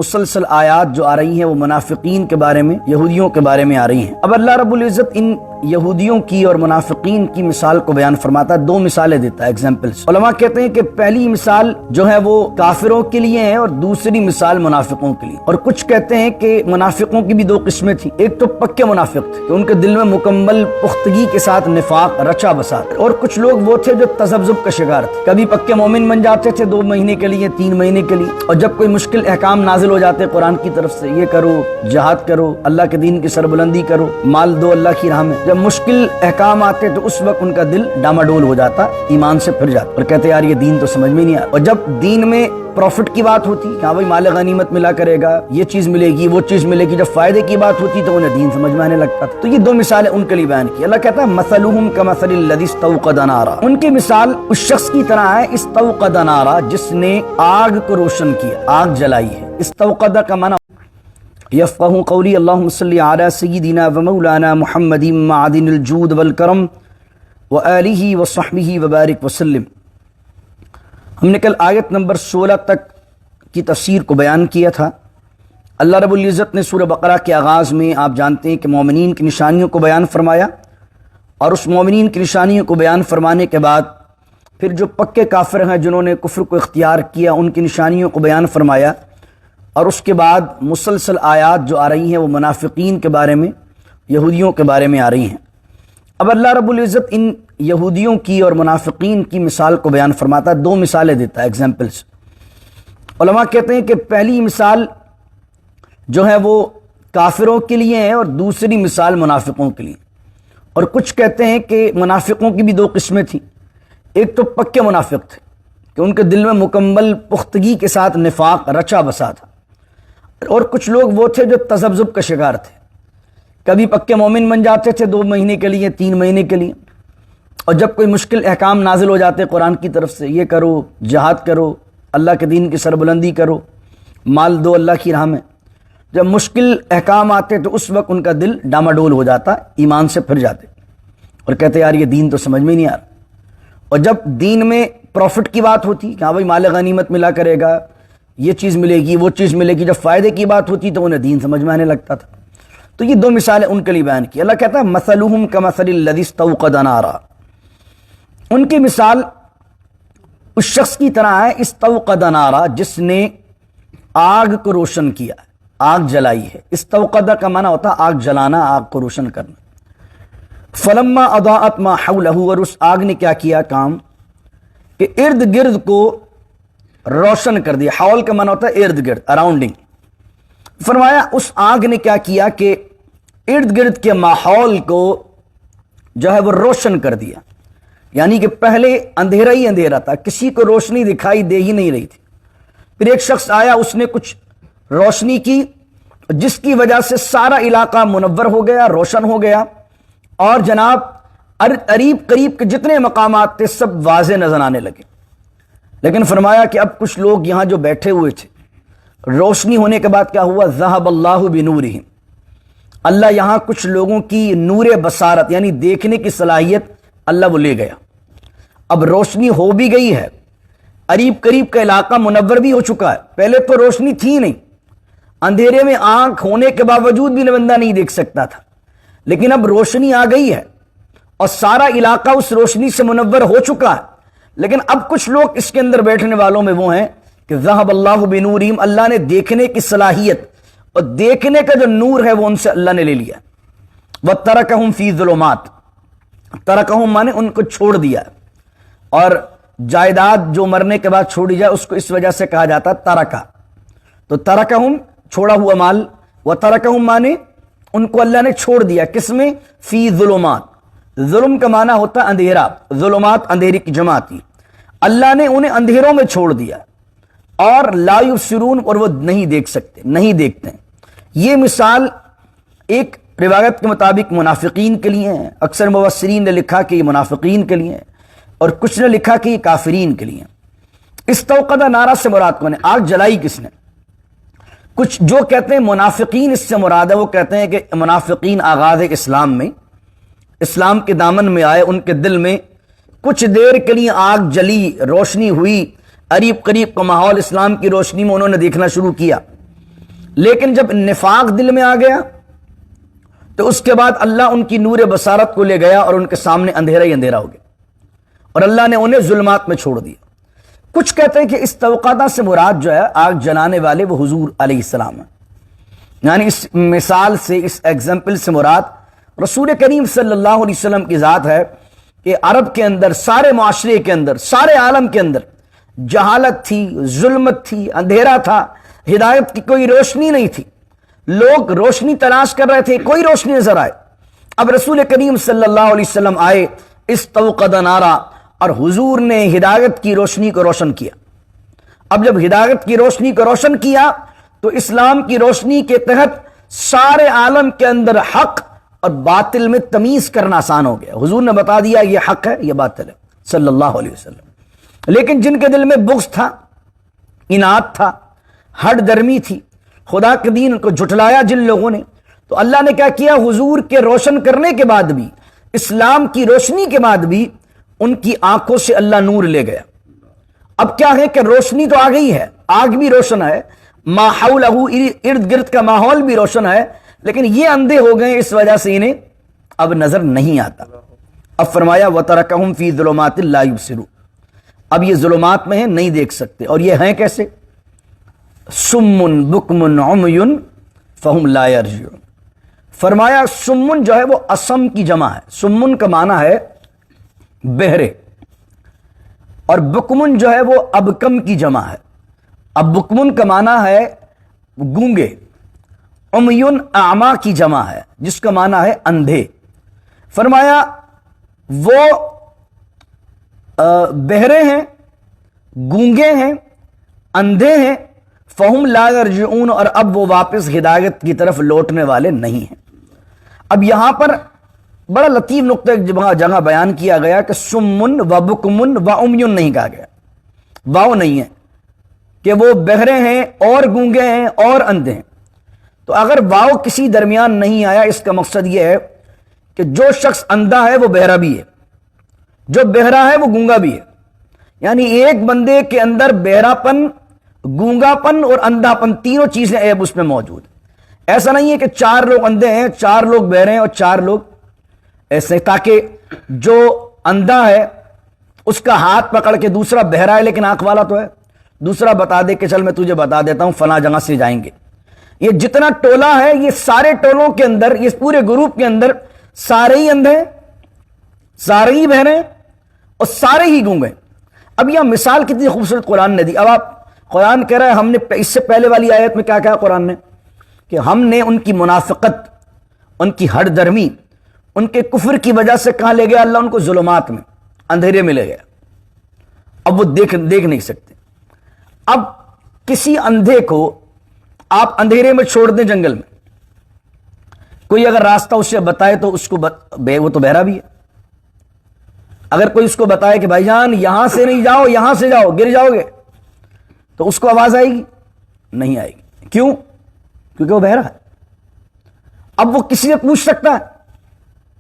مسلسل آیات جو آ رہی ہیں وہ منافقین کے بارے میں، یہودیوں کے بارے میں آ رہی ہیں۔ اب اللہ رب العزت ان یہودیوں کی اور منافقین کی مثال کو بیان فرماتا ہے، دو مثالیں دیتا ہے، ایگزامپلز۔ علماء کہتے ہیں کہ پہلی مثال جو ہے وہ کافروں کے لیے ہے اور دوسری مثال منافقوں کے لیے۔ اور کچھ کہتے ہیں کہ منافقوں کی بھی دو قسمیں تھیں، ایک تو پکے منافق تھے کہ ان کے دل میں مکمل پختگی کے ساتھ نفاق رچا بسا، اور کچھ لوگ وہ تھے جو تذبذب کا شکار تھے، کبھی پکے مومن بن جاتے تھے 2 مہینے کے لیے، 3 مہینے کے لیے، اور جب کوئی مشکل احکام نازل ہو جاتے قرآن کی طرف سے، یہ کرو، جہاد کرو، اللہ کے دین کی سربلندی کرو، مال دو اللہ کی راہ میں، جب مشکل احکام آتے تو اس وقت ان کا دل ڈاماڈول ہو جاتا، ایمان سے پھر جاتا اور کہتے یار یہ دین تو سمجھ میں نہیں آتا۔ اور جب دین میں پروفٹ کی بات ہوتی کہ ہاں بھائی مال غنیمت ملا کرے گا، یہ چیز ملے گی، وہ چیز ملے گی، جب فائدے کی بات ہوتی تو انہیں دین سمجھ میں آنے لگتا تھا۔ تو یہ دو مثالیں ان کے لیے بیان کی۔ اللہ کہتا ہے مثلہم کمثل الذی استوقد نارا، ان کی مثال اس شخص کی طرح ہے استوقد نارا، جس نے آگ کو روشن کیا، آگ جلائی ہے۔ استوقد کا معنی یفقہوا قولی اللہم صلی علی سیدنا و مولانا محمد معدن الجود والکرم وآلہ وصحبہ وبارک وسلم۔ ہم نے کل آیت نمبر 16 تک کی تفسیر کو بیان کیا تھا۔ اللہ رب العزت نے سورہ بقرہ کے آغاز میں آپ جانتے ہیں کہ مومنین کی نشانیوں کو بیان فرمایا، اور اس مومنین کی نشانیوں کو بیان فرمانے کے بعد پھر جو پکے کافر ہیں جنہوں نے کفر کو اختیار کیا ان کی نشانیوں کو بیان فرمایا، اور اس کے بعد مسلسل آیات جو آ رہی ہیں وہ منافقین کے بارے میں، یہودیوں کے بارے میں آ رہی ہیں۔ اب اللہ رب العزت ان یہودیوں کی اور منافقین کی مثال کو بیان فرماتا ہے، دو مثالیں دیتا ہے، ایگزامپلز۔ علماء کہتے ہیں کہ پہلی مثال جو ہے وہ کافروں کے لیے ہے اور دوسری مثال منافقوں کے لیے۔ اور کچھ کہتے ہیں کہ منافقوں کی بھی دو قسمیں تھیں، ایک تو پکے منافق تھے کہ ان کے دل میں مکمل پختگی کے ساتھ نفاق رچا بسا تھا، اور کچھ لوگ وہ تھے جو تذبذب کا شکار تھے، کبھی پکے مومن بن جاتے تھے 2 مہینے کے لیے، 3 مہینے کے لیے، اور جب کوئی مشکل احکام نازل ہو جاتے قرآن کی طرف سے، یہ کرو، جہاد کرو، اللہ کے دین کی سربلندی کرو، مال دو اللہ کی راہ میں، جب مشکل احکام آتے تو اس وقت ان کا دل ڈاماڈول ہو جاتا، ایمان سے پھر جاتے اور کہتے یار یہ دین تو سمجھ میں نہیں آ رہا۔ اور جب دین میں پروفٹ کی بات ہوتی کہ ہاں بھائی مال غنیمت ملا کرے گا، یہ چیز ملے گی، وہ چیز ملے گی، جب فائدے کی بات ہوتی تو انہیں دین سمجھ میں آنے لگتا تھا۔ تو یہ دو مثالیں ان کے لیے بیان کی۔ اللہ کہتا ہے مثلہم کمثل الذی استوقد نارا، ان کی مثال اس شخص کی طرح ہے استوقد نارا، جس نے آگ کو روشن کیا، آگ جلائی ہے۔ استوقد کا معنی ہوتا ہے آگ جلانا، آگ کو روشن کرنا۔ فلما اضاءت ما حولہ، اور اس آگ نے کیا کیا کام کہ ارد گرد کو روشن کر دیا۔ حول کا معنی ہوتا ہے ارد گرد، اراؤنڈنگ۔ فرمایا اس آگ نے کیا کیا کہ ارد گرد کے ماحول کو جو ہے وہ روشن کر دیا، یعنی کہ پہلے اندھیرا ہی اندھیرا تھا، کسی کو روشنی دکھائی دے ہی نہیں رہی تھی۔ پھر ایک شخص آیا، اس نے کچھ روشنی کی جس کی وجہ سے سارا علاقہ منور ہو گیا، روشن ہو گیا، اور جناب قریب قریب کے جتنے مقامات تھے سب واضح نظر آنے لگے۔ لیکن فرمایا کہ اب کچھ لوگ یہاں جو بیٹھے ہوئے تھے، روشنی ہونے کے بعد کیا ہوا؟ ذہب اللہ بنورہم، اللہ یہاں کچھ لوگوں کی نور بصارت یعنی دیکھنے کی صلاحیت اللہ وہ لے گیا۔ اب روشنی ہو بھی گئی ہے، قریب قریب کا علاقہ منور بھی ہو چکا ہے، پہلے تو روشنی تھی نہیں، اندھیرے میں آنکھ ہونے کے باوجود بھی بندہ نہیں دیکھ سکتا تھا، لیکن اب روشنی آ گئی ہے اور سارا علاقہ اس روشنی سے منور ہو چکا ہے۔ لیکن اب کچھ لوگ اس کے اندر بیٹھنے والوں میں وہ ہیں کہ ذہب اللہ بنورہم، اللہ نے دیکھنے کی صلاحیت اور دیکھنے کا جو نور ہے وہ ان سے اللہ نے لے لیا۔ وَتَرَكَهُمْ فِي ظُلُمَاتٍ، ترکہم مانے ان کو چھوڑ دیا، اور جائیداد جو مرنے کے بعد چھوڑی جائے اس کو اس وجہ سے کہا جاتا ترکہ، تو ترکہم چھوڑا ہوا مال، وَتَرَكَهُمْ مانے ان کو اللہ نے چھوڑ دیا، کس میں؟ فی ظلمات، ظلم کا معنی ہوتا اندھیرا، ظلمات اندھیری کی جمع آتی، اللہ نے انہیں اندھیروں میں چھوڑ دیا، اور لا یبصرون، اور وہ نہیں دیکھ سکتے، نہیں دیکھتے ہیں۔ یہ مثال ایک روایت کے مطابق منافقین کے لیے ہے، اکثر مفسرین نے لکھا کہ یہ منافقین کے لیے ہے، اور کچھ نے لکھا کہ یہ کافرین کے لیے۔ استوقد نارا سے مراد کون ہے؟ آگ جلائی کس نے؟ کچھ جو کہتے ہیں منافقین اس سے مراد ہے، وہ کہتے ہیں کہ منافقین آغاز اسلام میں، اسلام کے دامن میں آئے، ان کے دل میں کچھ دیر کے لیے آگ جلی، روشنی ہوئی، قریب قریب کا ماحول اسلام کی روشنی میں انہوں نے دیکھنا شروع کیا، لیکن جب نفاق دل میں آ گیا تو اس کے بعد اللہ ان کی نور بصارت کو لے گیا اور ان کے سامنے اندھیرا ہی اندھیرا ہو گیا اور اللہ نے انہیں ظلمات میں چھوڑ دیا۔ کچھ کہتے ہیں کہ اس توقعہ سے مراد جو ہے آگ جلانے والے وہ حضور علیہ السلام ہیں، یعنی اس مثال سے، اس ایگزامپل سے مراد رسول کریم صلی اللہ علیہ وسلم کی ذات ہے کہ عرب کے اندر، سارے معاشرے کے اندر، سارے عالم کے اندر جہالت تھی، ظلمت تھی، اندھیرا تھا، ہدایت کی کوئی روشنی نہیں تھی، لوگ روشنی تلاش کر رہے تھے، کوئی روشنی نظر آئے۔ اب رسول کریم صلی اللہ علیہ وسلم آئے، استوقد نارا، اور حضور نے ہدایت کی روشنی کو روشن کیا۔ اب جب ہدایت کی روشنی کو روشن کیا تو اسلام کی روشنی کے تحت سارے عالم کے اندر حق اور باطل میں تمیز کرنا آسان ہو گیا۔ حضور نے بتا دیا یہ حق ہے، یہ باطل ہے، صلی اللہ علیہ وسلم۔ لیکن جن کے دل میں بغض تھا، اناد تھا، ہٹ درمی تھی، خدا کے دین کو جھٹلایا جن لوگوں نے، تو اللہ نے کیا کیا؟ حضور کے روشن کرنے کے بعد بھی، اسلام کی روشنی کے بعد بھی ان کی آنکھوں سے اللہ نور لے گیا۔ اب کیا ہے کہ روشنی تو آ گئی ہے، آگ بھی روشن ہے، ما حولہ، ارد گرد کا ماحول بھی روشن ہے، لیکن یہ اندھے ہو گئے، اس وجہ سے انہیں اب نظر نہیں آتا۔ اب فرمایا وَتَرَكَهُمْ فِي ظُلُمَاتٍ لَا يُبْصِرُونَ، اب یہ ظلمات میں ہیں، نہیں دیکھ سکتے۔ اور یہ ہیں کیسے؟ سُمٌّ بُكْمٌ عُمْيٌ فَهُمْ لَا يَرْجِعُونَ۔ فرمایا سمن جو ہے وہ اسم کی جمع ہے، سمن کا معنی ہے بہرے، اور بکمن جو ہے وہ ابکم کی جمع ہے۔ اب بکمن کا معنی ہے گونگے، عمیون اعما کی جمع ہے جس کا معنی ہے اندھے۔ فرمایا وہ بہرے ہیں، گونگے ہیں، اندھے ہیں، فہم لا یرجعون، اور اب وہ واپس ہدایت کی طرف لوٹنے والے نہیں ہیں۔ اب یہاں پر بڑا لطیف نقطہ جگہ بیان کیا گیا کہ سمن و بکمن و عمیون نہیں کہا گیا، واو نہیں ہے کہ وہ بہرے ہیں اور گونگے ہیں اور اندھے ہیں۔ تو اگر واو کسی درمیان نہیں آیا، اس کا مقصد یہ ہے کہ جو شخص اندھا ہے وہ بہرا بھی ہے، جو بہرا ہے وہ گونگا بھی ہے، یعنی ایک بندے کے اندر بہرا پن، گونگا پن اور اندھا پن، تینوں چیزیں عیب اس میں موجود ہیں۔ ایسا نہیں ہے کہ چار لوگ اندھے ہیں، چار لوگ بہرے ہیں اور چار لوگ ایسے، تاکہ جو اندھا ہے اس کا ہاتھ پکڑ کے دوسرا بہرا ہے لیکن آنکھ والا تو ہے، دوسرا بتا دے کہ چل میں تجھے بتا دیتا ہوں فلاں جگہ سے جائیں گے۔ یہ جتنا ٹولہ ہے، یہ سارے ٹولوں کے اندر، اس پورے گروپ کے اندر سارے ہی اندھے، سارے ہی بہرے اور سارے ہی گونگے۔ اب یہ مثال کتنی خوبصورت قرآن نے دی۔ اب آپ، قرآن کہہ رہا ہے، ہم نے اس سے پہلے والی آیت میں کیا کہا قرآن نے؟ کہ ہم نے ان کی منافقت، ان کی ہٹ درمی، ان کے کفر کی وجہ سے کہاں لے گیا؟ اللہ ان کو ظلمات میں، اندھیرے میں لے گیا۔ اب وہ دیکھ نہیں سکتے۔ اب کسی اندھے کو آپ اندھیرے میں چھوڑ دیں جنگل میں، کوئی اگر راستہ اسے بتائے تو اس کو وہ تو بہرا بھی ہے۔ اگر کوئی اس کو بتائے کہ بھائی جان یہاں سے نہیں جاؤ، یہاں سے جاؤ، گر جاؤ گے، تو اس کو آواز آئے گی؟ نہیں آئے گی۔ کیوں؟ کیونکہ وہ بہرا ہے۔ اب وہ کسی سے پوچھ سکتا ہے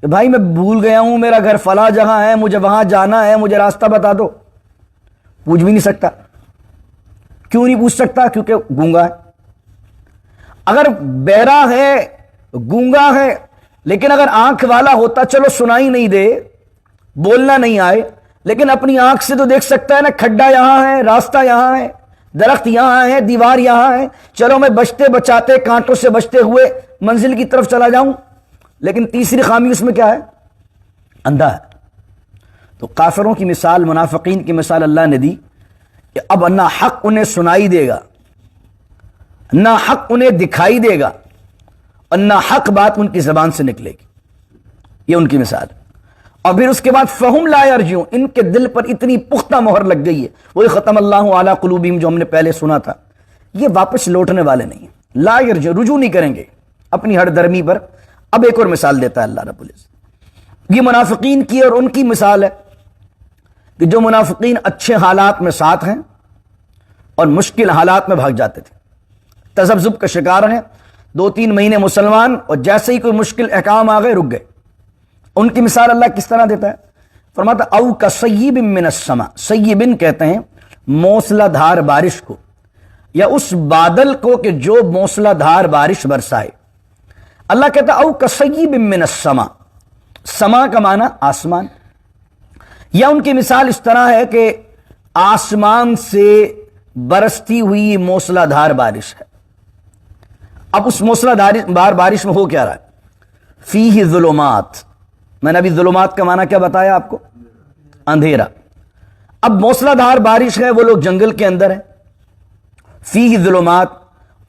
کہ بھائی میں بھول گیا ہوں، میرا گھر فلاں جگہ ہے، مجھے وہاں جانا ہے، مجھے راستہ بتا دو؟ پوچھ بھی نہیں سکتا۔ کیوں نہیں پوچھ سکتا؟ کیونکہ گونگا ہے۔ اگر بہرا ہے، گونگا ہے، لیکن اگر آنکھ والا ہوتا، چلو سنائی نہیں دے، بولنا نہیں آئے، لیکن اپنی آنکھ سے تو دیکھ سکتا ہے نا، کھڈا یہاں ہے، راستہ یہاں ہے، درخت یہاں ہے، دیوار یہاں ہے، چلو میں بچتے بچاتے، کانٹوں سے بچتے ہوئے منزل کی طرف چلا جاؤں۔ لیکن تیسری خامی اس میں کیا ہے؟ اندھا ہے۔ تو کافروں کی مثال، منافقین کی مثال اللہ نے دی کہ اب نہ حق انہیں سنائی دے گا، نہ حق انہیں دکھائی دے گا، اور نہ حق بات ان کی زبان سے نکلے گی۔ یہ ان کی مثال ہے۔ اور پھر اس کے بعد فہم لا یرجعون، ان کے دل پر اتنی پختہ مہر لگ گئی ہے، وہی ختم اللہ علی قلوبہم جو ہم نے پہلے سنا تھا، یہ واپس لوٹنے والے نہیں ہیں، لا یرجعون، رجوع نہیں کریں گے اپنی ہر درمی پر۔ اب ایک اور مثال دیتا ہے اللہ رب العزت، یہ منافقین کی اور ان کی مثال ہے کہ جو منافقین اچھے حالات میں ساتھ ہیں اور مشکل حالات میں بھاگ جاتے تھے، تذبذب کا شکار ہیں، 2-3 مہینے مسلمان، اور جیسے ہی کوئی مشکل احکام آ گئے رک گئے۔ ان کی مثال اللہ کس طرح دیتا ہے؟ فرماتا او کصیب من السماء، سیبن کہتے ہیں موسلا دھار بارش کو، یا اس بادل کو کہ جو موسلا دھار بارش برسائے. اللہ کہتا او کصیب من السما، سما کا معنی آسمان، یا ان کی مثال اس طرح ہے کہ آسمان سے برستی ہوئی موسلا دھار بارش ہے. اب اس موسلا دھار بارش میں ہو کیا رہا ہے؟ فیہ ظلمات، میں نے ابھی ظلمات کا معنی کیا بتایا آپ کو؟ اندھیرا. اب موسلا دھار بارش ہے، وہ لوگ جنگل کے اندر ہیں. فیہ ظلمات،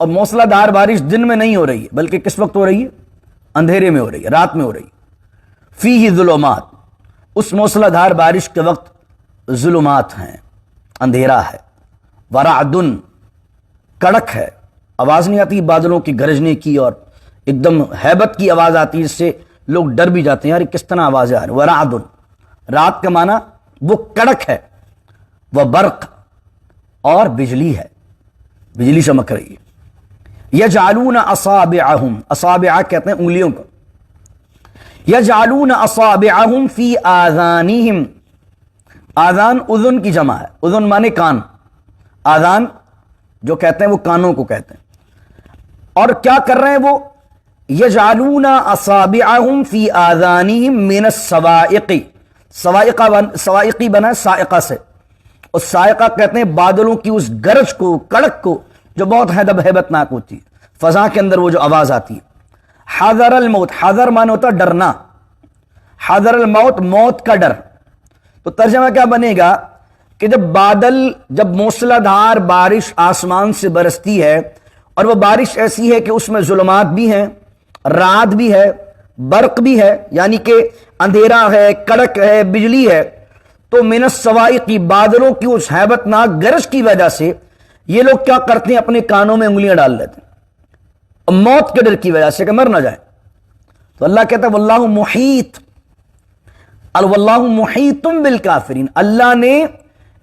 اور موسلا دھار بارش دن میں نہیں ہو رہی ہے بلکہ کس وقت ہو رہی ہے؟ اندھیرے میں ہو رہی ہے، رات میں ہو رہی ہے. فیہ ظلمات، اس موسلا دھار بارش کے وقت ظلمات ہیں، اندھیرا ہے. ورعد، کڑک ہے، آواز نہیں آتی بادلوں کی گرجنے کی اور ایک دم ہیبت کی آواز آتی ہے، اس سے لوگ ڈر بھی جاتے ہیں، یار کس طرح آوازیں آ رہی. ورعد، رات کا معنی وہ کڑک ہے. وہ برق، اور بجلی ہے، بجلی چمک رہی ہے. یجعلون اصابعہم، اصابع کہتے ہیں انگلیوں کو. یجعلون اصابعہم فی آذانہم، آذان اذن کی جمع ہے، اذن مانے کان، آذان جو کہتے ہیں وہ کانوں کو کہتے ہیں. اور کیا کر رہے ہیں وہ؟ یجعلون اصابعہم فی آذانہم من الصواعق، صواعقی بنا صاعقہ سے، اور صاعقہ کہتے ہیں بادلوں کی اس گرج کو، کڑک کو جو بہت ہیبت ناک ہوتی ہے، فضا کے اندر وہ جو آواز آتی ہے. حذر الموت، حذر معنی ہوتا ہے ڈرنا، حذر الموت، موت کا ڈر. تو ترجمہ کیا بنے گا کہ جب موسلا دھار بارش آسمان سے برستی ہے اور وہ بارش ایسی ہے کہ اس میں ظلمات بھی ہیں، رعد بھی ہے، برق بھی ہے، یعنی کہ اندھیرا ہے، کڑک ہے، بجلی ہے، تو من الصواعق، بادلوں کی اس ہیبت ناک گرج کی وجہ سے یہ لوگ کیا کرتے ہیں؟ اپنے کانوں میں انگلیاں ڈال لیتے ہیں، اور موت کے ڈر کی وجہ سے کہ مر نہ جائے. تو اللہ کہتا ہے واللہ محیط، واللہ محیط بالکافرین، اللہ نے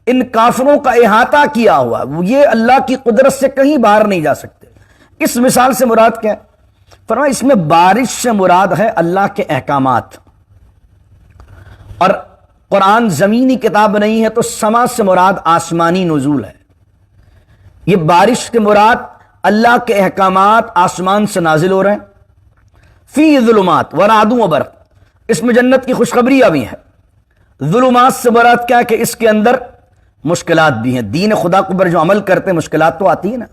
ان کافروں کا احاطہ کیا ہوا، یہ اللہ کی قدرت سے کہیں باہر نہیں جا سکتے. اس مثال سے مراد کیا ہے؟ فرمایا اس میں بارش سے مراد ہے اللہ کے احکامات. اور قرآن زمینی کتاب نہیں ہے تو سما سے مراد آسمانی نزول ہے. یہ بارش کے مراد اللہ کے احکامات آسمان سے نازل ہو رہے ہیں. فی ظلمات ورعد و برق، اس میں جنت کی خوشخبریاں بھی ہیں. ظلمات سے مراد کیا ہے کہ اس کے اندر مشکلات بھی ہیں، دین خدا کو پر جو عمل کرتے ہیں مشکلات تو آتی ہے نا.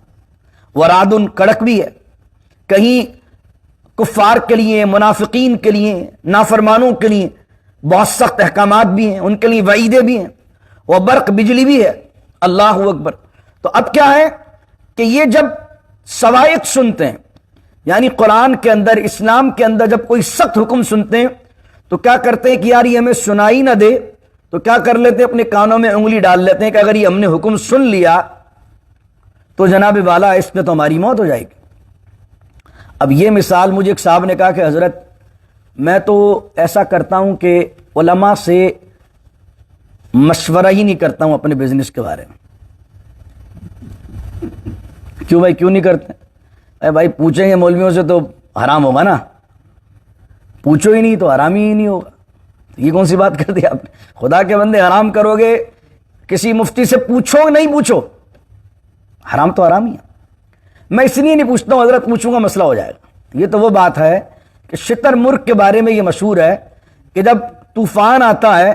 ورعد، کڑک بھی ہے، کہیں کفار کے لیے، منافقین کے لیے، نافرمانوں کے لیے بہت سخت احکامات بھی ہیں، ان کے لیے وعیدیں بھی ہیں. وہ برق، بجلی بھی ہے. اللہ اکبر. تو اب کیا ہے کہ یہ جب صواعق سنتے ہیں، یعنی قرآن کے اندر، اسلام کے اندر جب کوئی سخت حکم سنتے ہیں تو کیا کرتے ہیں کہ یار یہ ہمیں سنائی نہ دے تو کیا کر لیتے ہیں؟ اپنے کانوں میں انگلی ڈال لیتے ہیں کہ اگر یہ ہم نے حکم سن لیا تو جناب والا اس میں تو ہماری موت ہو جائے گی. اب یہ مثال مجھے ایک صاحب نے کہا کہ حضرت میں تو ایسا کرتا ہوں کہ علماء سے مشورہ ہی نہیں کرتا ہوں اپنے بزنس کے بارے میں. کیوں بھائی، کیوں نہیں کرتے؟ اے بھائی پوچھیں گے مولویوں سے تو حرام ہوگا نا، پوچھو ہی نہیں تو حرام ہی نہیں ہوگا. یہ کون سی بات کر دی آپ نے؟ خدا کے بندے حرام کرو گے، کسی مفتی سے پوچھو نہیں پوچھو، حرام تو حرام ہی ہے. میں اس لیے نہیں پوچھتا ہوں حضرت، پوچھوں گا مسئلہ ہو جائے گا. یہ تو وہ بات ہے کہ شتر مرغ کے بارے میں یہ مشہور ہے کہ جب طوفان آتا ہے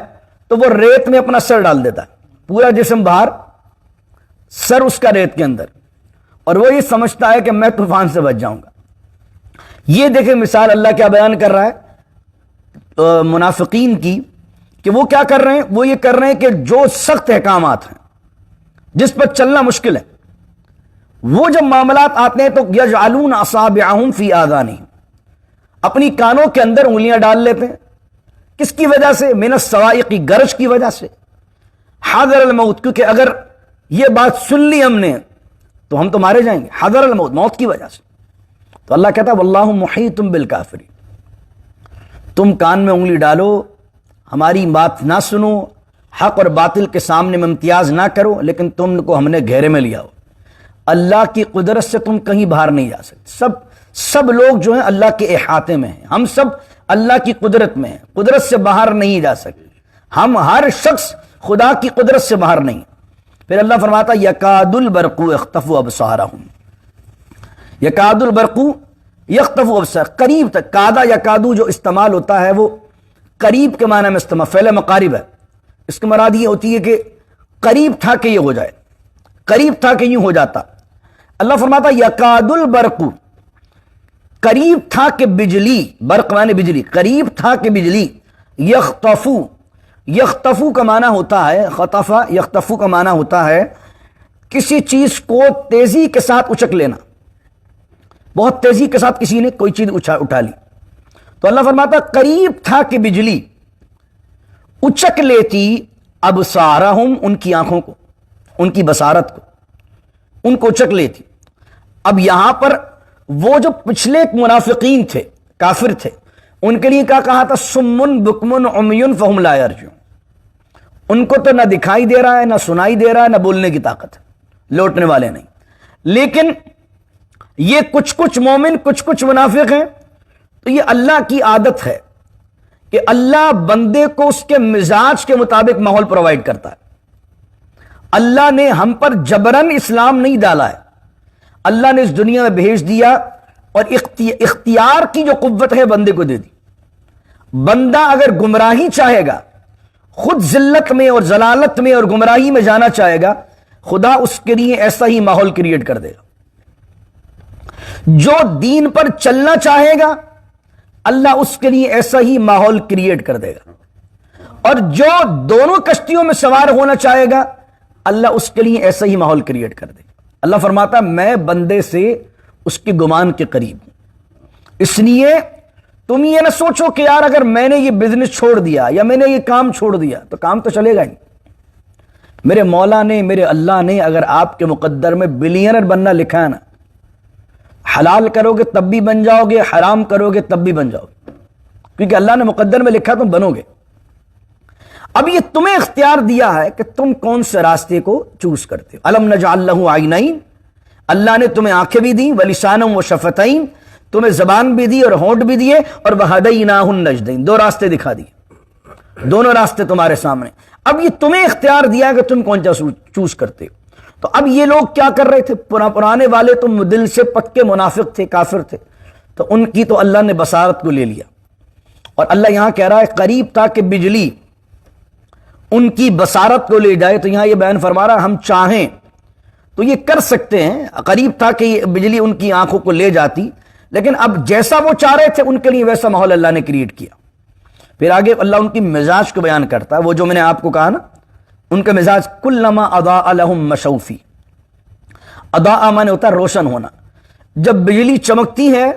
تو وہ ریت میں اپنا سر ڈال دیتا ہے، پورا جسم باہر، سر اس کا ریت کے اندر، اور وہ یہ سمجھتا ہے کہ میں طوفان سے بچ جاؤں گا. یہ دیکھیں مثال اللہ کیا بیان کر رہا ہے منافقین کی، کہ وہ کیا کر رہے ہیں؟ وہ یہ کر رہے ہیں کہ جو سخت احکامات ہیں، جس پر چلنا مشکل ہے، وہ جب معاملات آتے ہیں تو یجعلون اصابعہم فی آذانہم، اپنی کانوں کے اندر انگلیاں ڈال لیتے ہیں. کس کی وجہ سے؟ من الصواعق، گرج کی وجہ سے. حذر الموت، کیونکہ اگر یہ بات سن لی ہم نے تو ہم تو مارے جائیں گے. حذر الموت، موت کی وجہ سے. تو اللہ کہتا ہے واللہ محیط بالکافرین، تم کان میں انگلی ڈالو، ہماری بات نہ سنو، حق اور باطل کے سامنے میں امتیاز نہ کرو، لیکن تم کو ہم نے گھیرے میں لیا ہو. اللہ کی قدرت سے تم کہیں باہر نہیں جا سکتے. سب لوگ جو ہیں اللہ کے احاطے میں ہیں، ہم سب اللہ کی قدرت میں ہیں، قدرت سے باہر نہیں جا سکتے. ہم ہر شخص خدا کی قدرت سے باہر نہیں. پھر اللہ فرماتا یکاد البرق یخطف ابصارہم، یکاد البرق یخطف ابصار، قریب تک، کادا یکادو جو استعمال ہوتا ہے وہ قریب کے معنی میں استعمال، فعل مقارب ہے، اس کی مراد یہ ہوتی ہے کہ قریب تھا کہ یہ ہو جائے، قریب تھا کہ یوں ہو جاتا۔ اللہ فرماتا یکاد البرق، قریب تھا کہ بجلی، برق معنی بجلی، قریب تھا کہ بجلی، یخطفو، یخطفو کا معنی ہوتا ہے، خطفہ یخطفو کا معنی ہوتا ہے کسی چیز کو تیزی کے ساتھ اچک لینا، بہت تیزی کے ساتھ کسی نے کوئی چیز اٹھا لی، تو اللہ فرماتا قریب تھا کہ بجلی اچک لیتی ابصارہم، ان کی آنکھوں کو، ان کی بصارت کو، ان کو اچک لیتی۔ اب یہاں پر وہ جو پچھلے منافقین تھے، کافر تھے، ان کے لیے کیا کہا تھا؟ سمن بکمن عمیون فہم لا یرجعون، ان کو تو نہ دکھائی دے رہا ہے، نہ سنائی دے رہا ہے، نہ بولنے کی طاقت ہے، لوٹنے والے نہیں۔ لیکن یہ کچھ مومن کچھ منافق ہیں، تو یہ اللہ کی عادت ہے کہ اللہ بندے کو اس کے مزاج کے مطابق ماحول پرووائڈ کرتا ہے۔ اللہ نے ہم پر جبرن اسلام نہیں ڈالا ہے، اللہ نے اس دنیا میں بھیج دیا اور اختیار کی جو قوت ہے بندے کو دے دی۔ بندہ اگر گمراہی چاہے گا، خود ذلت میں اور ضلالت میں اور گمراہی میں جانا چاہے گا، خدا اس کے لیے ایسا ہی ماحول کریٹ کر دے گا۔ جو دین پر چلنا چاہے گا، اللہ اس کے لیے ایسا ہی ماحول کریٹ کر دے گا، اور جو دونوں کشتیوں میں سوار ہونا چاہے گا، اللہ اس کے لیے ایسا ہی ماحول کریٹ کر دے گا۔ اللہ فرماتا میں بندے سے اس کے گمان کے قریب ہوں، اس لیے تم یہ نہ سوچو کہ یار اگر میں نے یہ بزنس چھوڑ دیا یا میں نے یہ کام چھوڑ دیا تو کام تو چلے گا ہی۔ میرے مولا نے، میرے اللہ نے اگر آپ کے مقدر میں بلینئر بننا لکھا ہے نا، حلال کرو گے تب بھی بن جاؤ گے، حرام کرو گے تب بھی بن جاؤ گے، کیونکہ اللہ نے مقدر میں لکھا تم بنو گے۔ اب یہ تمہیں اختیار دیا ہے کہ تم کون سے راستے کو چوز کرتے ہو۔ الم نجعل لہ عینین، اللہ نے تمہیں آنکھیں بھی دی، ولسانا وشفتین، تمہیں زبان بھی دی اور ہونٹ بھی دیے، اور وہدیناہ النجدین، دو راستے دکھا دیے، دونوں راستے تمہارے سامنے۔ اب یہ تمہیں اختیار دیا کہ تم کون سا چوز کرتے ہو۔ تو اب یہ لوگ کیا کر رہے تھے؟ پرانے والے تو دل سے پکے منافق تھے، کافر تھے، تو ان کی تو اللہ نے بصارت کو لے لیا، اور اللہ یہاں کہہ رہا ہے قریب تھا کہ بجلی ان کی بصارت کو لے جائے۔ تو یہاں یہ بیان فرما رہا ہم چاہیں تو یہ کر سکتے ہیں، قریب تھا کہ یہ بجلی ان کی آنکھوں کو لے جاتی، لیکن اب جیسا وہ چاہ رہے تھے ان کے لیے ویسا ماحول اللہ نے کریٹ کیا۔ پھر آگے اللہ ان کی مزاج کو بیان کرتا ہے، وہ جو میں نے آپ کو کہا نا، ان کا مزاج کلما اضاء لهم مشوا فی، اضاء مانے ہوتا ہے روشن ہونا۔ جب بجلی چمکتی ہے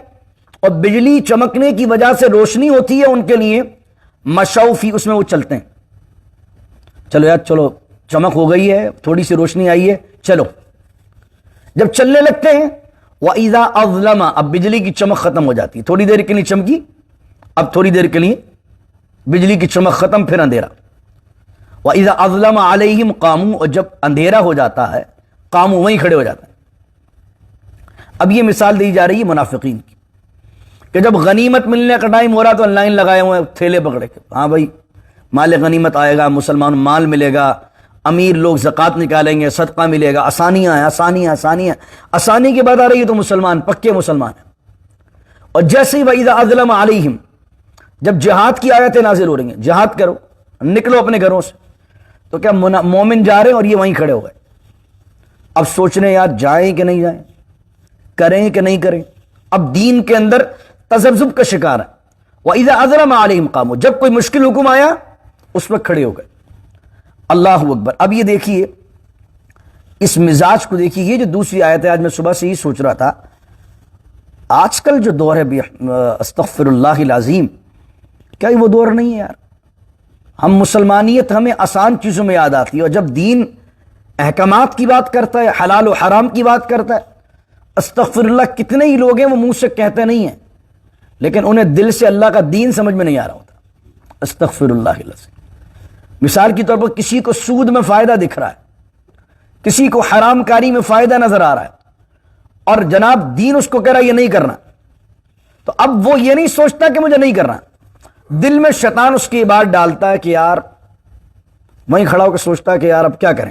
اور بجلی چمکنے کی وجہ سے روشنی ہوتی ہے ان کے لیے، مشوا فی، اس میں وہ چلتے ہیں، چلو یار چلو چمک ہو گئی ہے، تھوڑی سی روشنی آئی ہے، چلو، جب چلنے لگتے ہیں۔ وَإِذَا أَظْلَمَ، اب بجلی کی چمک ختم ہو جاتی ہے، تھوڑی دیر کے لیے چمکی، اب تھوڑی دیر کے لیے بجلی کی چمک ختم، پھر اندھیرا۔ وَإِذَا أَظْلَمَ عَلَيْهِمْ قَامُوا، اور جب اندھیرا ہو جاتا ہے، قاموا، وہیں کھڑے ہو جاتے ہیں۔ اب یہ مثال دی جا رہی ہے منافقین کی، کہ جب غنیمت ملنے کا ٹائم ہو رہا تو لائن لگائے ہوئے تھیلے پکڑے کے، ہاں بھائی مال غنیمت آئے گا، مسلمان مال ملے گا، امیر لوگ زکوٰۃ نکالیں گے، صدقہ ملے گا، آسانیاں ہیں، آسانیاں، آسانیاں، آسانی کی بات آ رہی ہے تو مسلمان پکے مسلمان ہیں۔ اور جیسے ہی وَإِذَا أَظْلَمَ عَلَيْهِمْ، جب جہاد کی آیتیں نازل ہو رہی ہیں، جہاد کرو، نکلو اپنے گھروں سے، تو کیا مومن جا رہے ہیں اور یہ وہیں کھڑے ہو گئے، اب سوچ رہے ہیں یار جائیں کہ نہیں جائیں، کریں کہ نہیں کریں، اب دین کے اندر تذبذب کا شکار ہے۔ وَإِذَا أَظْلَمَ عَلَيْهِمْ قَامُوا، جب کوئی مشکل حکم آیا اس وقت کھڑے ہو گئے۔ اللہ اکبر۔ اب یہ دیکھیے اس مزاج کو دیکھیے، یہ جو دوسری آیت ہے، آج میں صبح سے ہی سوچ رہا تھا، آج کل جو دور ہے استغفر اللہ العظیم، کیا یہ وہ دور نہیں ہے یار؟ ہم مسلمانیت ہمیں آسان چیزوں میں یاد آتی ہے، اور جب دین احکامات کی بات کرتا ہے، حلال و حرام کی بات کرتا ہے، استغفر اللہ کتنے ہی لوگ ہیں وہ منہ سے کہتے نہیں ہیں، لیکن انہیں دل سے اللہ کا دین سمجھ میں نہیں آ رہا ہوتا۔ استغفر اللہ العظیم۔ مثال کی طور پر کسی کو سود میں فائدہ دکھ رہا ہے، کسی کو حرام کاری میں فائدہ نظر آ رہا ہے، اور جناب دین اس کو کہہ رہا ہے یہ نہیں کرنا، تو اب وہ یہ نہیں سوچتا کہ مجھے نہیں کرنا، دل میں شیطان اس کی بات ڈالتا ہے کہ یار، وہیں کھڑا ہو کے سوچتا ہے کہ یار اب کیا کریں،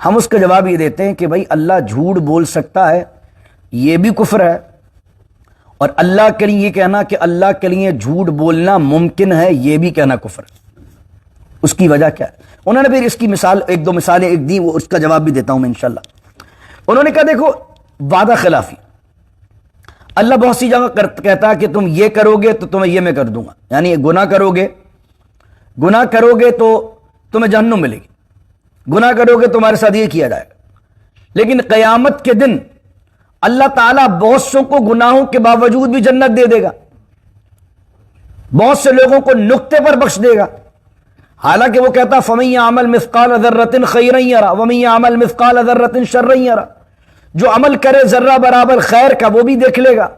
ہم اس کا جواب یہ دیتے ہیں کہ بھائی اللہ جھوٹ بول سکتا ہے، یہ بھی کفر ہے، اور اللہ کے لیے یہ کہنا کہ اللہ کے لیے جھوٹ بولنا ممکن ہے، یہ بھی کہنا کفر ہے۔ اس کی وجہ کیا ہے؟ انہوں نے پھر اس کی مثال، ایک دو مثالیں ایک دی، وہ اس کا جواب بھی دیتا ہوں میں انشاءاللہ۔ انہوں نے کہا دیکھو وعدہ خلافی، اللہ بہت سی جگہ کہتا ہے کہ تم یہ کرو گے تو تمہیں یہ میں کر دوں گا، یعنی گناہ کرو گے تو تمہیں جہنم ملے گی، گناہ کرو گے تمہارے ساتھ یہ کیا جائے گا۔ لیکن قیامت کے دن اللہ تعالیٰ بہت سوں کو گناہوں کے باوجود بھی جنت دے دے گا، بہت سے لوگوں کو نقطے پر بخش دے گا، حالانکہ وہ کہتا فَمَن يَعْمَلْ مِثْقَالَ ذَرَّةٍ خَيْرًا يَرَهُ وَمَن يَعْمَلْ مِثْقَالَ ذَرَّةٍ شَرًّا يَرَهُ، جو عمل کرے ذرہ برابر خیر کا وہ بھی دیکھ لے گا،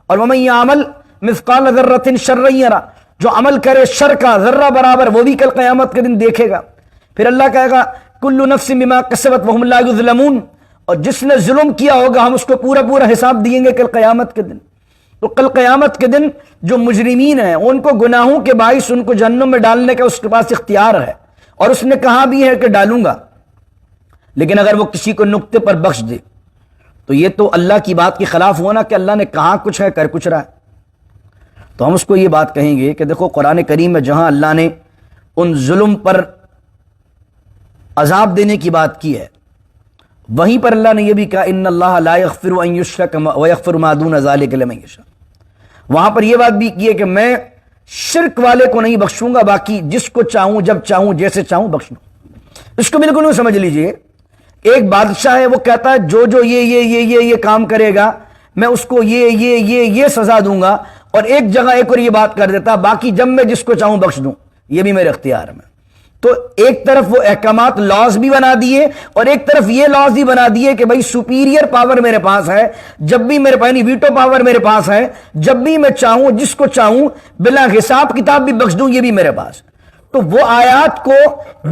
اور وَمَن يَعْمَلْ مِثْقَالَ ذَرَّةٍ شَرًّا يَرَهُ، جو عمل کرے شر کا ذرہ برابر وہ بھی کل قیامت کے دن دیکھے گا۔ پھر اللہ کہے گا کل نفس بما کسبت وہم لا یظلمون، اور جس نے ظلم کیا ہوگا ہم اس کو پورا حساب دیں گے کل قیامت کے دن۔ تو کل قیامت کے دن جو مجرمین ہیں ان کو گناہوں کے باعث ان کو جہنم میں ڈالنے کا اس کے پاس اختیار ہے، اور اس نے کہا بھی ہے کہ ڈالوں گا، لیکن اگر وہ کسی کو نقطے پر بخش دے تو یہ تو اللہ کی بات کے خلاف ہوا نا کہ اللہ نے کہا کچھ ہے کر کچھ رہا ہے۔ تو ہم اس کو یہ بات کہیں گے کہ دیکھو قرآن کریم میں جہاں اللہ نے ان ظلم پر عذاب دینے کی بات کی ہے، وہیں پر اللہ نے یہ بھی کہا ان اللہ لا یغفر ان یشرک ویغفر ما دون ذلک لمن یشاء، وہاں پر یہ بات بھی کی ہے کہ میں شرک والے کو نہیں بخشوں گا، باقی جس کو چاہوں جب چاہوں جیسے چاہوں بخش دوں۔ اس کو بالکل نہیں سمجھ لیجئے، ایک بادشاہ ہے وہ کہتا ہے جو یہ کام کرے گا میں اس کو یہ سزا دوں گا، اور ایک جگہ ایک اور یہ بات کر دیتا باقی جب میں جس کو چاہوں بخش دوں، یہ بھی میرے اختیار میں۔ تو ایک طرف وہ احکامات لاز بھی بنا دیے، اور ایک طرف یہ لاز بھی بنا دیے کہ بھائی سپیریئر پاور میرے پاس ہے، جب بھی میرے پاس یعنی ویٹو پاور میرے پاس ہے، جب بھی میں چاہوں جس کو چاہوں بلا حساب کتاب بھی بخش دوں، یہ بھی میرے پاس۔ تو وہ آیات کو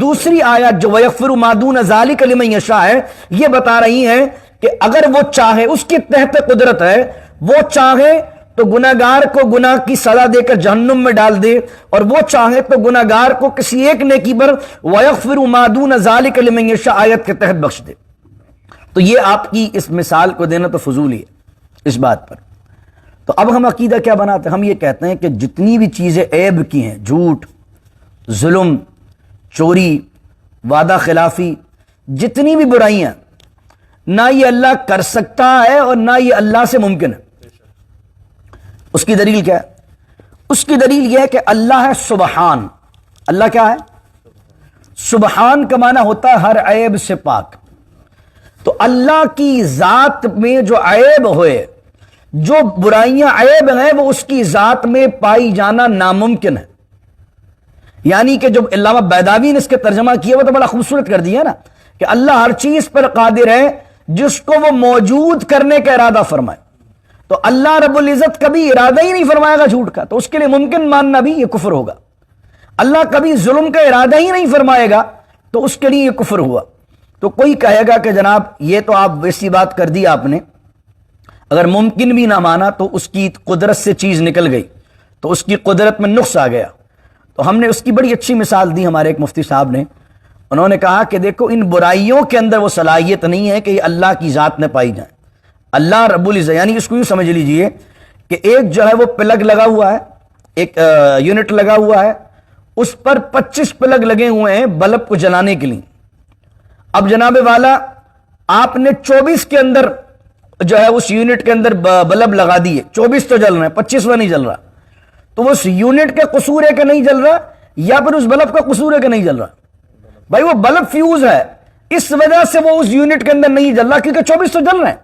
دوسری آیات جو وَيَغْفِرُ مَا دُونَ ذَلِكَ لِمَن يَشَاءُ ہے، یہ بتا رہی ہیں کہ اگر وہ چاہے، اس کے تحت قدرت ہے، وہ چاہے تو گناہگار کو گناہ کی سزا دے کر جہنم میں ڈال دے، اور وہ چاہے تو گناہگار کو کسی ایک نیکی پر وَيَغْفِرُ مَا دُونَ ذَلِكَ لِمَن يَشَاءُ آیت کے تحت بخش دے۔ تو یہ آپ کی اس مثال کو دینا تو فضول ہی ہے اس بات پر۔ تو اب ہم عقیدہ کیا بناتے ہیں؟ ہم یہ کہتے ہیں کہ جتنی بھی چیزیں عیب کی ہیں، جھوٹ، ظلم، چوری، وعدہ خلافی، جتنی بھی برائیاں، نہ یہ اللہ کر سکتا ہے اور نہ یہ اللہ سے ممکن ہے۔ اس کی دلیل کیا ہے؟ اس کی دلیل یہ ہے کہ اللہ ہے سبحان۔ اللہ کیا ہے؟ سبحان کا معنی ہوتا ہے ہر عیب سے پاک۔ تو اللہ کی ذات میں جو عیب ہوئے، جو برائیاں عیب ہیں، وہ اس کی ذات میں پائی جانا ناممکن ہے۔ یعنی کہ جو علامہ بیضاوی نے اس کے ترجمہ کیا وہ تو بڑا خوبصورت کر دیا نا کہ اللہ ہر چیز پر قادر ہے جس کو وہ موجود کرنے کا ارادہ فرمائے۔ تو اللہ رب العزت کبھی ارادہ ہی نہیں فرمائے گا جھوٹ کا، تو اس کے لیے ممکن ماننا بھی یہ کفر ہوگا۔ اللہ کبھی ظلم کا ارادہ ہی نہیں فرمائے گا تو اس کے لیے یہ کفر ہوا۔ تو کوئی کہے گا کہ جناب یہ تو آپ ویسی بات کر دی آپ نے، اگر ممکن بھی نہ مانا تو اس کی قدرت سے چیز نکل گئی، تو اس کی قدرت میں نقص آ گیا۔ تو ہم نے اس کی بڑی اچھی مثال دی، ہمارے ایک مفتی صاحب نے، انہوں نے کہا کہ دیکھو ان برائیوں کے اندر وہ صلاحیت نہیں ہے کہ یہ اللہ کی ذات میں پائی جائیں۔ اللہ رب العزت، یعنی اس کو یوں سمجھ لیجئے کہ ایک جو ہے وہ پلگ لگا ہوا ہے، ایک یونٹ لگا ہوا ہے، اس پر 25 پلگ لگے ہوئے ہیں بلب کو جلانے کے لیے۔ اب جناب والا آپ نے 24 کے اندر جو ہے اس یونٹ کے اندر بلب لگا دیے، 24 تو جل رہے ہیں، 25واں نہیں جل رہا، تو وہ اس یونٹ کا قصور ہے کہ نہیں جل رہا، یا پھر اس بلب کا قصور ہے کہ نہیں جل رہا؟ بھائی وہ بلب فیوز ہے، اس وجہ سے وہ اس یونٹ کے اندر نہیں جل رہا کیونکہ 24 تو جل رہے ہیں۔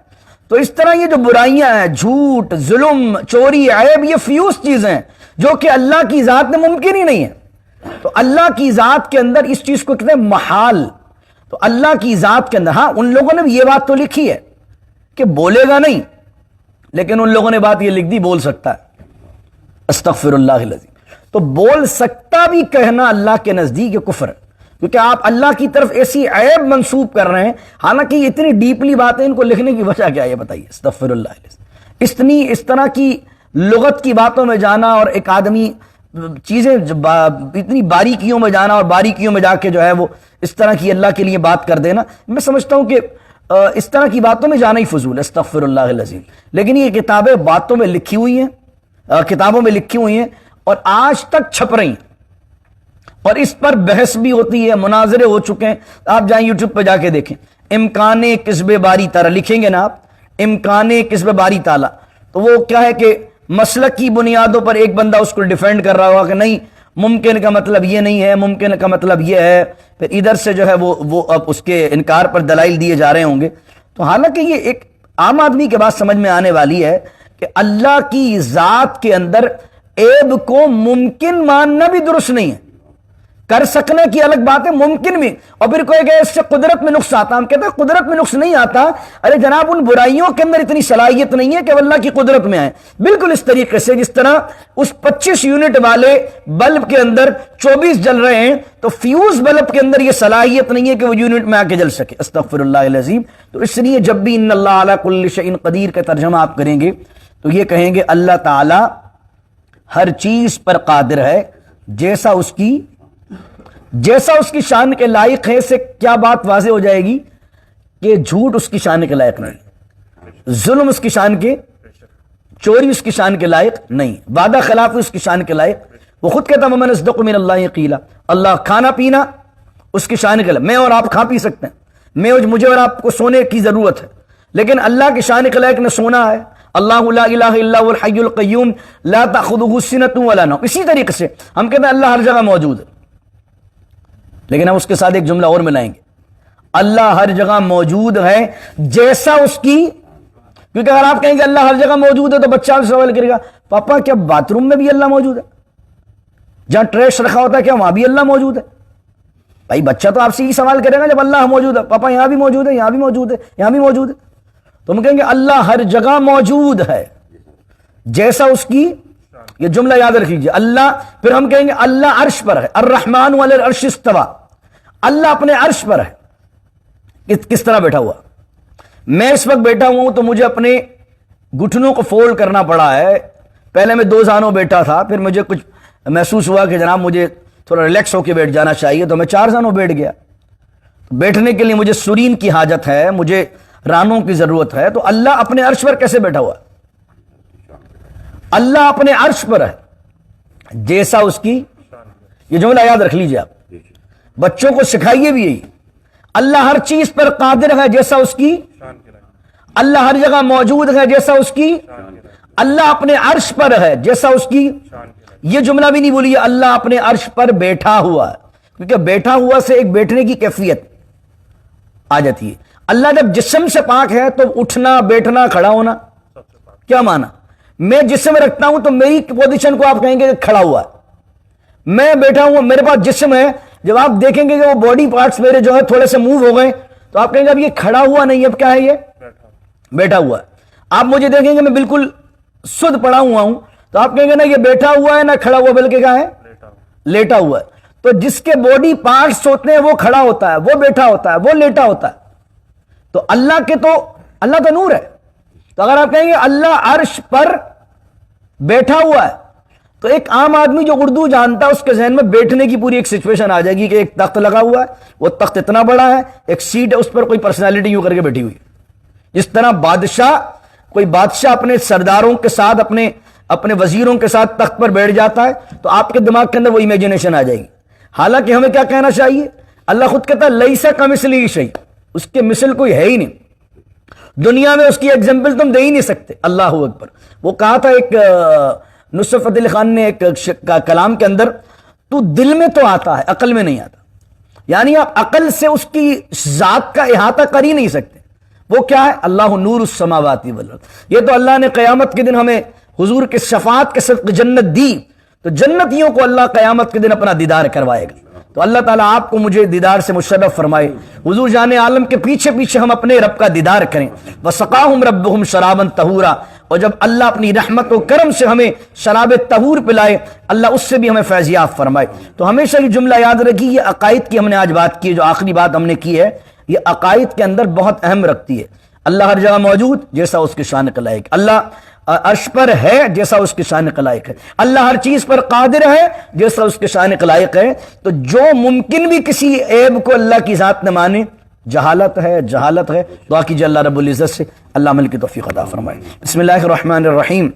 تو اس طرح یہ جو برائیاں ہیں، جھوٹ، ظلم، چوری، عیب، یہ فیوز چیزیں ہیں جو کہ اللہ کی ذات میں ممکن ہی نہیں ہے۔ تو اللہ کی ذات کے اندر اس چیز کو کہتے ہیں محال۔ تو اللہ کی ذات کے اندر، ہاں ان لوگوں نے بھی یہ بات تو لکھی ہے کہ بولے گا نہیں، لیکن ان لوگوں نے بات یہ لکھ دی بول سکتا ہے۔ استغفر اللہ العظیم۔ تو بول سکتا بھی کہنا اللہ کے نزدیک یہ کفر ہے، کیونکہ آپ اللہ کی طرف ایسی عیب منسوب کر رہے ہیں، حالانکہ یہ اتنی ڈیپلی باتیں، ان کو لکھنے کی وجہ کیا ہے یہ بتائیے؟ استغفر اللہ العظیم۔ اس طرح کی لغت کی باتوں میں جانا، اور ایک آدمی چیزیں اتنی باریکیوں میں جانا اور باریکیوں میں جا کے جو ہے وہ اس طرح کی اللہ کے لیے بات کر دینا، میں سمجھتا ہوں کہ اس طرح کی باتوں میں جانا ہی فضول ہے، استغفر اللہ العظیم۔ لیکن یہ کتابیں باتوں میں لکھی ہوئی ہیں، کتابوں میں لکھی ہوئی ہیں اور آج تک چھپ رہی ہیں، اور اس پر بحث بھی ہوتی ہے، مناظرے ہو چکے ہیں۔ آپ جائیں یوٹیوب پہ جا کے دیکھیں، امکان کسب باری تعالیٰ لکھیں گے نا آپ، امکان کسب باری تعالیٰ، تو وہ کیا ہے کہ مسلک کی بنیادوں پر ایک بندہ اس کو ڈیفینڈ کر رہا ہوگا کہ نہیں ممکن کا مطلب یہ نہیں ہے، ممکن کا مطلب یہ ہے، پھر ادھر سے جو ہے وہ اب اس کے انکار پر دلائل دیے جا رہے ہوں گے۔ تو حالانکہ یہ ایک عام آدمی کے بات سمجھ میں آنے والی ہے کہ اللہ کی ذات کے اندر عیب کو ممکن ماننا بھی درست نہیں ہے، کر سکنے کی الگ بات ہے، ممکن بھی، اور پھر کوئی کہے اس سے قدرت میں نقص آتا، ہم کہتے ہیں قدرت میں نقص نہیں آتا، ارے جناب ان برائیوں کے اندر اتنی صلاحیت نہیں ہے کہ اللہ کی قدرت میں آئے۔ بالکل اس طریقے سے جس طرح اس 25 یونٹ والے بلب کے اندر 24 جل رہے ہیں، تو فیوز بلب کے اندر یہ صلاحیت نہیں ہے کہ وہ یونٹ میں آ کے جل سکے، استغفر اللہ العظیم۔ تو اس لیے جب بھی ان اللہ علی کل شیء قدیر کا ترجمہ آپ کریں گے تو یہ کہیں گے اللہ تعالی ہر چیز پر قادر ہے، جیسا اس کی شان کے لائق ہے۔ سے کیا بات واضح ہو جائے گی کہ جھوٹ اس کی شان کے لائق نہیں، ظلم اس کی شان کے، چوری اس کی شان کے لائق نہیں، وعدہ خلافی اس کی شان کے لائق۔ وہ خود کہتا ومن اصدق من اللہ قیلا، اللہ کھانا پینا اس کی شان کے لائق، میں اور آپ کھا پی سکتے ہیں، مجھے اور آپ کو سونے کی ضرورت ہے، لیکن اللہ کی شان کے لائق نہ سونا ہے۔ اللہ لا الہ الا هو الحی القیوم لا تأخذہ سنۃ ولا نوم۔ اسی طریقے سے ہم کہتے ہیں اللہ ہر جگہ موجود ہے، لیکن ہم اس کے ساتھ ایک جملہ اور ملائیں گے، اللہ ہر جگہ موجود ہے جیسا اس کی، کیونکہ اگر آپ کہیں گے اللہ ہر جگہ موجود ہے تو بچہ سوال کرے گا پاپا کیا باتھ روم میں بھی اللہ موجود ہے؟ جہاں ٹریش رکھا ہوتا ہے کیا وہاں بھی اللہ موجود ہے؟ بھائی بچہ تو آپ سے ہی سوال کرے گا جب اللہ موجود ہے، پاپا یہاں بھی موجود ہے، یہاں بھی موجود ہے، یہاں بھی موجود ہے، تو ہم کہیں گے اللہ ہر جگہ موجود ہے جیسا اس کی، یہ جملہ یاد رکھ لیجیے اللہ۔ پھر ہم کہیں گے اللہ عرش پر ہے، الرحمن علی العرش استوى، اللہ اپنے عرش پر ہے۔ کس طرح بیٹھا ہوا؟ میں اس وقت بیٹھا ہوں تو مجھے اپنے گھٹنوں کو فولڈ کرنا پڑا ہے، پہلے میں 2 زانوں بیٹھا تھا، پھر مجھے کچھ محسوس ہوا کہ جناب مجھے تھوڑا ریلیکس ہو کے بیٹھ جانا چاہیے، تو میں 4 زانوں بیٹھ گیا۔ بیٹھنے کے لیے مجھے سرین کی حاجت ہے، مجھے رانوں کی ضرورت ہے، تو اللہ اپنے عرش پر کیسے بیٹھا ہوا؟ اللہ اپنے عرش پر ہے جیسا اس کی، یہ جملہ یاد رکھ لیجئے آپ، بچوں کو سکھائیے بھی یہی، اللہ ہر چیز پر قادر ہے جیسا اس کی، اللہ ہر جگہ موجود ہے جیسا اس کی، اللہ اپنے عرش پر ہے جیسا اس کی۔ یہ جملہ بھی نہیں بولیے اللہ اپنے عرش پر بیٹھا ہوا ہے، کیونکہ بیٹھا ہوا سے ایک بیٹھنے کی کیفیت آ جاتی ہے۔ اللہ جب جسم سے پاک ہے تو اٹھنا بیٹھنا کھڑا ہونا کیا مانا؟ میں جسم رکھتا ہوں تو میری پوزیشن کو آپ کہیں گے کہ کھڑا ہوا ہے، میں بیٹھا ہوں میرے پاس جسم ہے، جب آپ دیکھیں گے کہ وہ باڈی پارٹس میرے جو ہے تھوڑے سے موو ہو گئے تو آپ کہیں گے اب یہ کھڑا ہوا نہیں، اب کیا ہے؟ یہ بیٹھا ہوا ہے۔ آپ مجھے دیکھیں گے میں بالکل سدھ پڑا ہوا ہوں تو آپ کہیں گے نا یہ بیٹھا ہوا ہے نہ کھڑا ہوا، بلکہ کیا ہے؟ لیٹا ہوا ہے۔ تو جس کے باڈی پارٹس ہوتے ہیں وہ کھڑا ہوتا ہے، وہ بیٹھا ہوتا ہے، وہ لیٹا ہوتا ہے۔ تو اللہ تو نور ہے، تو اگر آپ کہیں گے اللہ عرش پر بیٹھا ہوا ہے تو ایک عام آدمی جو اردو جانتا ہے اس کے ذہن میں بیٹھنے کی پوری ایک سچویشن آ جائے گی کہ ایک تخت لگا ہوا ہے، وہ تخت اتنا بڑا ہے، ایک سیٹ ہے، اس پر کوئی پرسنالٹی یوں کر کے بیٹھی ہوئی ہے، جس طرح کوئی بادشاہ اپنے سرداروں کے ساتھ اپنے وزیروں کے ساتھ تخت پر بیٹھ جاتا ہے تو آپ کے دماغ کے اندر وہ امیجنیشن آ جائے گی۔ حالانکہ ہمیں کیا کہنا چاہیے؟ اللہ خود کہتا ہے لیسا کمثلہ شیء، اس کے مثل کوئی ہے ہی نہیں، دنیا میں اس کی ایگزامپل تم دے ہی نہیں سکتے۔ اللہ اکبر۔ وہ کہا تھا ایک نصرت فتح علی خان نے ایک کلام کے اندر، تو دل میں تو آتا ہے عقل میں نہیں آتا، یعنی آپ عقل سے اس کی ذات کا احاطہ کر ہی نہیں سکتے۔ وہ کیا ہے؟ اللہ نور السماوات والارض۔ یہ تو اللہ نے قیامت کے دن ہمیں حضور کے شفاعت کے صدقے جنت دی، تو جنتیوں کو اللہ قیامت کے دن اپنا دیدار کروائے گا۔ تو اللہ تعالیٰ آپ کو مجھے دیدار سے مشرف فرمائے، حضور جان عالم کے پیچھے پیچھے ہم اپنے رب کا دیدار کریں۔ وسقاہم ربہم شرابا طہورا، اور جب اللہ اپنی رحمت و کرم سے ہمیں شراب طہور پلائے اللہ اس سے بھی ہمیں فیضیاب فرمائے۔ تو ہمیشہ یہ جملہ یاد رکھیے، یہ عقائد کی ہم نے آج بات کی، جو آخری بات ہم نے کی ہے یہ عقائد کے اندر بہت اہم رکھتی ہے۔ اللہ ہر جگہ موجود جیسا اس کے شان کا لائق، اللہ عرش پر ہے جیسا اس کے شان کے لائق ہے، اللہ ہر چیز پر قادر ہے جیسا اس کے شان کے لائق ہے۔ تو جو ممکن بھی کسی عیب کو اللہ کی ذات نہ مانے جہالت ہے، جہالت ہے۔ دعا کیجیے اللہ رب العزت سے اللہ عمل کی توفیق عطا فرمائے۔ بسم اللہ الرحمن الرحیم،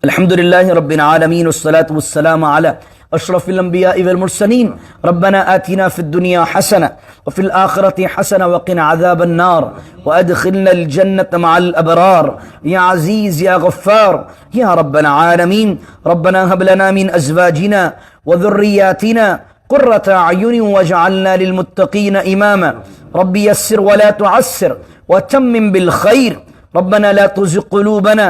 الحمدللہ رب العالمین والصلاة والسلام علی اشرف الانبیاء والمرسلین، ربنا آتنا فی الدنیا حسنہ وفی الآخرۃ حسنہ وقنا عذاب النار وادخلنا الجنة مع الابرار یا عزیز یا غفار یا رب العالمین۔ ربنا هب لنا من ازواجنا وذریاتنا قرة اعین واجعلنا للمتقین اماما، رب یسر ولا تعسر وتمم بالخیر، ربنا لا تزغ قلوبنا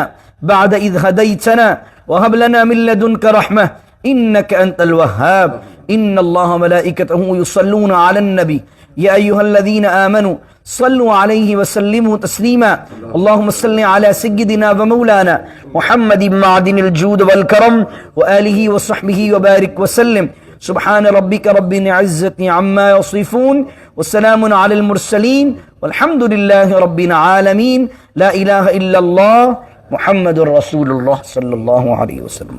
بعد إذ هديتنا وهب لنا من لدنك رحمة إنك أنت الوهاب، إن الله وملائكته يصلون على النبي يا أيها الذين آمنوا صلوا عليه وسلموا تسليما، اللهم صل على سيدنا ومولانا محمد معدن الجود والكرم وآله وصحبه وبارك وسلم، سبحان ربك رب العزة عما يصفون والسلام على المرسلين والحمد لله رب العالمين، لا إله إلا الله محمد الرسول اللہ صلی اللہ علیہ وسلم۔